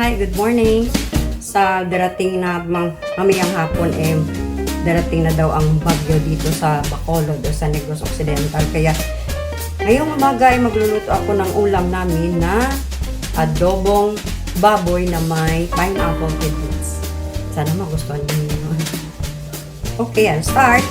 Hi, good morning. Sa darating na mamayang hapon, darating na daw ang bagyo dito sa Bacolod o sa Negros Occidental. Kaya ngayong umaga ay magluluto ako ng ulam namin na adobong baboy na may pineapple tidbits. Sana magustuhan niyo. Okay, I'll start.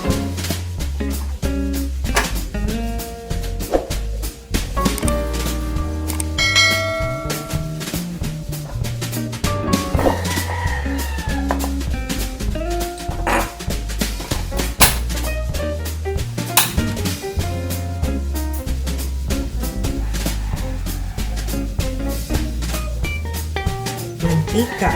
Mantika.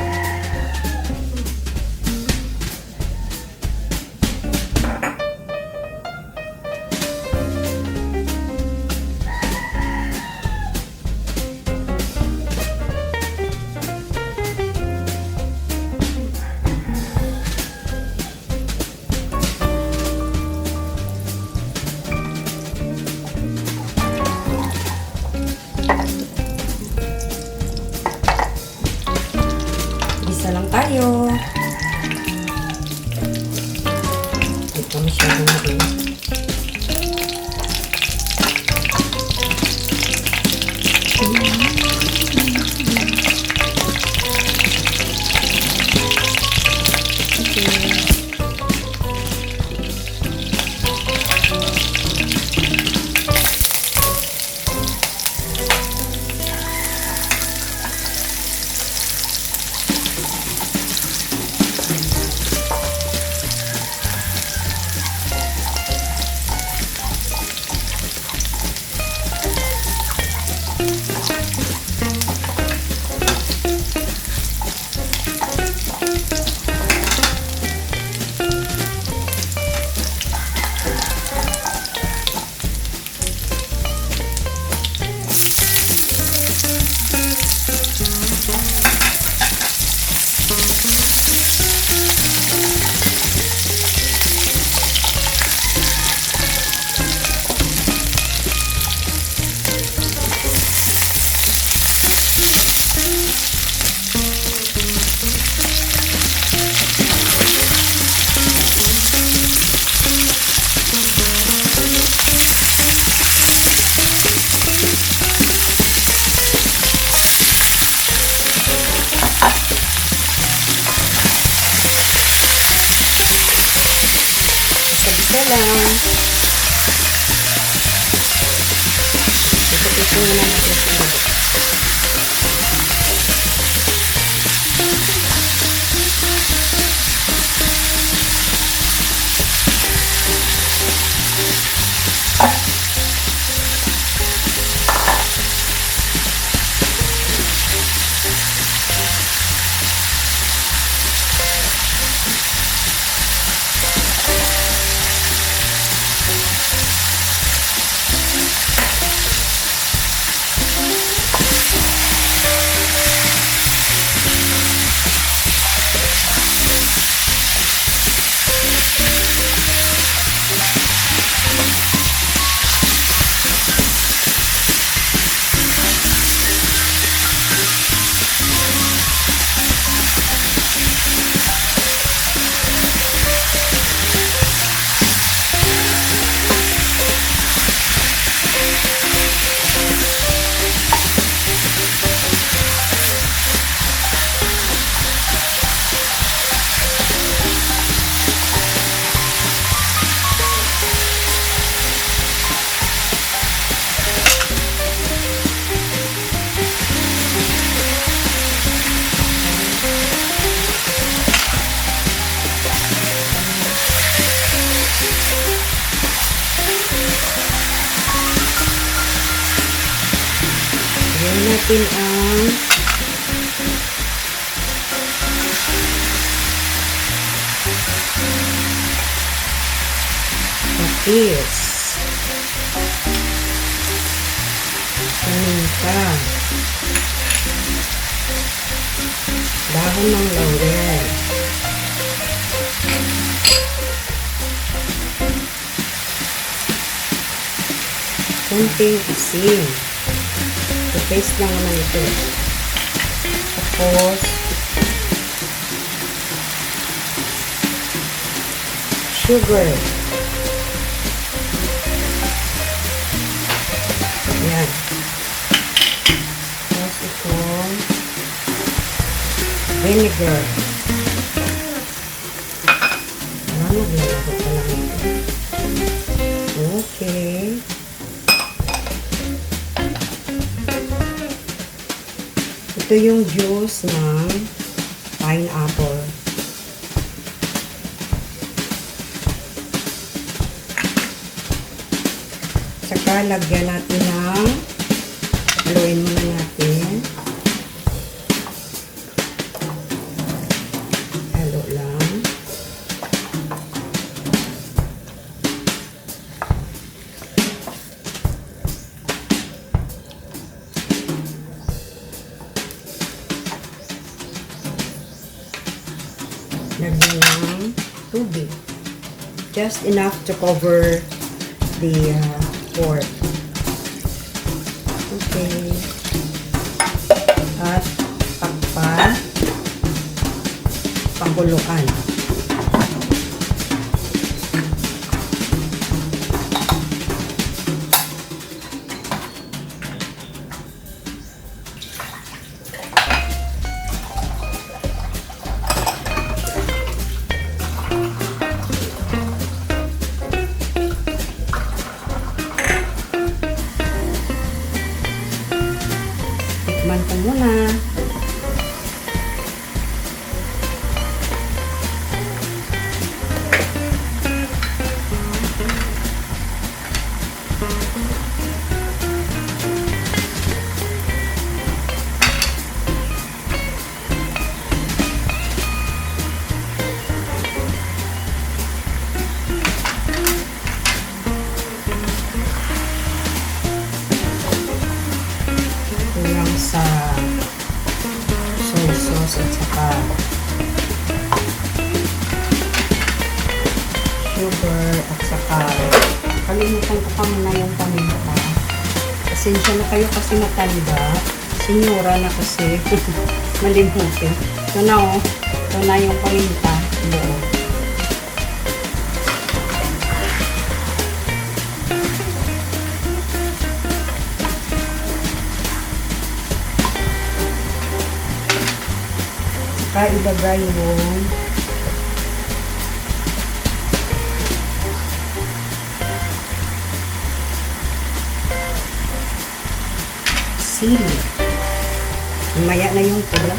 Isa lang tayo. Ito masyadong main. Isa lang. Ito na natin sa labo. Ayan natin ang patis, paminta, dahon ng laurel, kunting asin. I-paste lang naman ito. Tapos, sugar. Ayan. Tapos ito, vinegar. Ano, ginagawa pa lang ito. Okay. Ito yung juice ng pineapple. Saka lagyan natin ng haluin muna natin. Halo lang. Lagyan ng tubig. Just enough to cover the pork. Okay. At takpan. Pangkuluan. Tikman ko muna. Kulang sa soy sauce at saka sugar at saka kalimutan ko pa muna yung paminta. Pasensya na kayo kasi matanda. Senyora na kasi. Malimutin. Ito na oh. Ito na yung paminta. Buo. Saka ilagay yung sili. Maya na yung pula.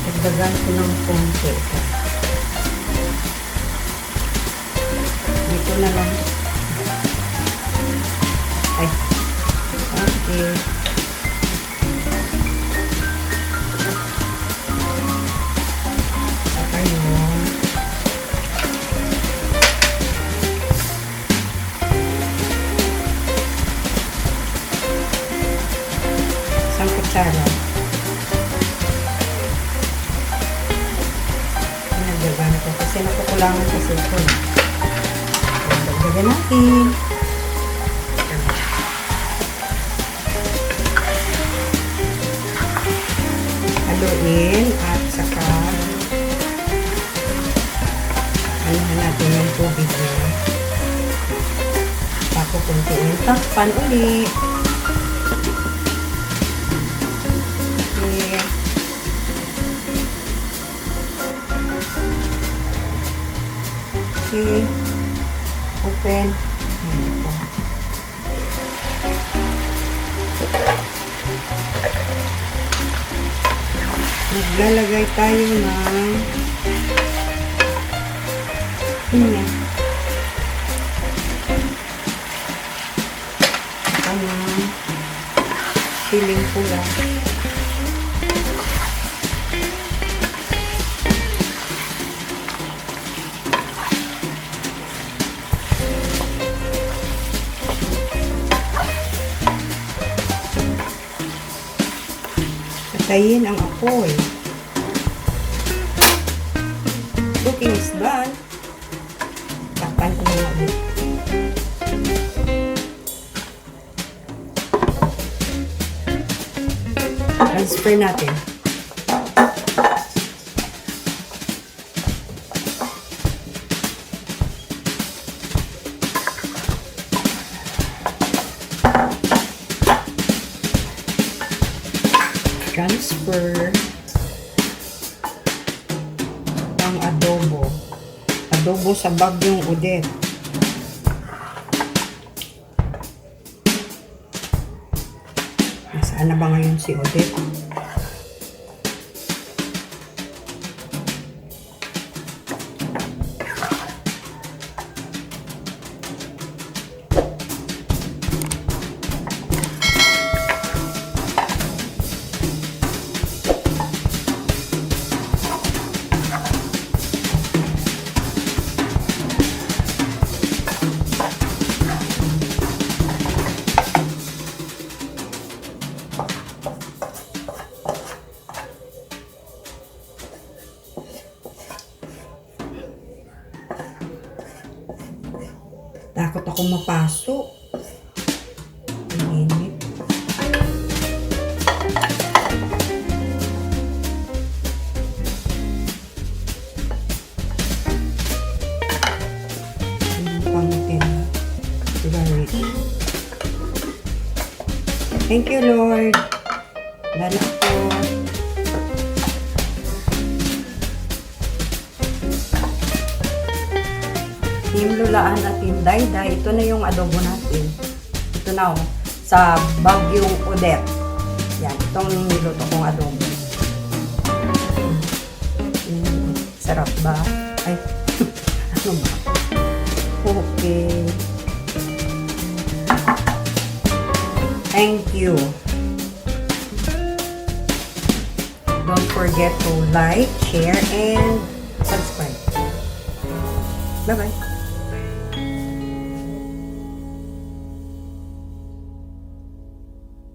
Dagdagan ko ng konti. Dito na lang. Ay. Okay. Saka yung isang kutsara. Pinagdagan ko kasi nakukulangan kasi ito. Dagdagan natin. Haluin at saka anuhan natin yung tubig niya. Tapos kuntiin. Takpan ulit. Okay. Okay. Open. Maglalagay tayo ng pinya. Ang siling pula. Patayin ang apoy. Cooking is done. Takpan ko muna ulit. Transfer natin. Transfer ang adobo. Adobo sa Bagyong Odette. Nasaan na ba ngayon si Odette? Takot ako mapasok. Ang init. Thank you, Lord. Lala po. Team Lulaan at Team Dayday, ito na yung adobo natin. Ito na sa Bagyong Odette. Yan, itong niluto kong adobo. Sarap ba? Ay, ano ba? Okay. Thank you. Don't forget to like, share, and subscribe. Bye-bye.